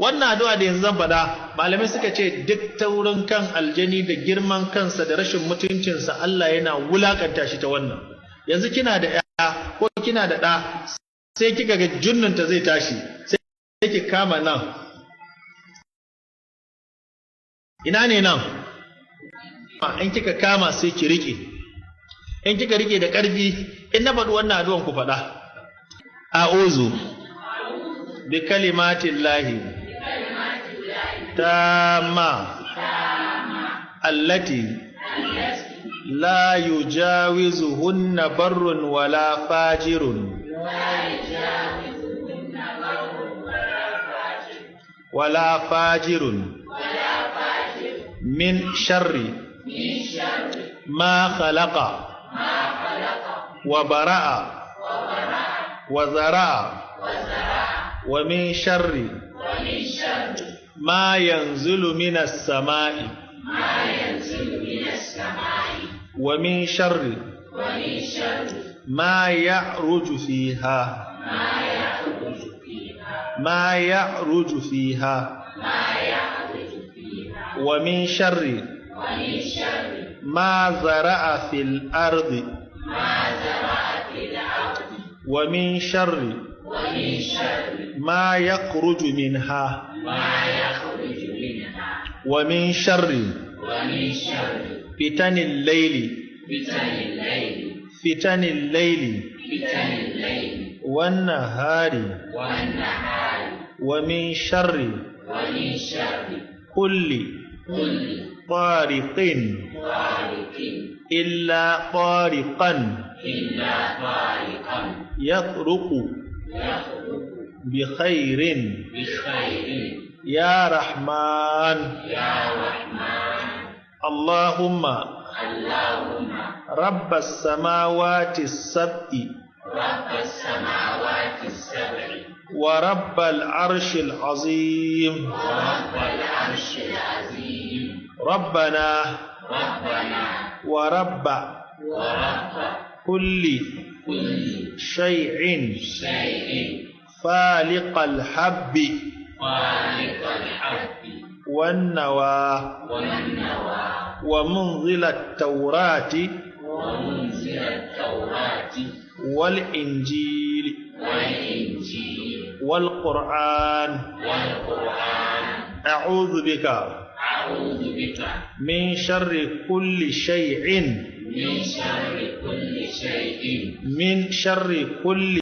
wannan addu'a da yanzu zan faɗa malamai suka ce duk taurin kan aljani da girman kansa da rashin mutuncinsa Allah yana wulakanta shi ta wannan. Yanzu kina da ƴa ko kina da ɗa sai kika ga junnunta zai tashi sai ki kama nan, ina ne nan? In kika kama sai ki rike, in kika rike da ƙarfi, in na faɗi wannan addu'an ku faɗa. A'udhu bi kalimatillahi tamma allati la yujawizuhunna barrun wala fajirun min sharri ma khalaqa wa bara'a wa zara'a wa min sharri ma yanzilu minas sama'i wa min sharri ma ya'ruju fiha wa min sharri ma zara'a fil ardi wa min sharri ma yakhruju minha wa min sharri fitanil layli wan nahari wa min sharri kulli tariqin illa tariqan yatruqu bi khairin ya rahman Allahumma rabbas samawati sab'i wa rabbal arshil azim rabbana wa rabba kulli shay'in faliqal habbi wan nawa wa munzilat tawrati wal injili wal qur'an a'udhu bika min sharri kulli shay'in min sharri kulli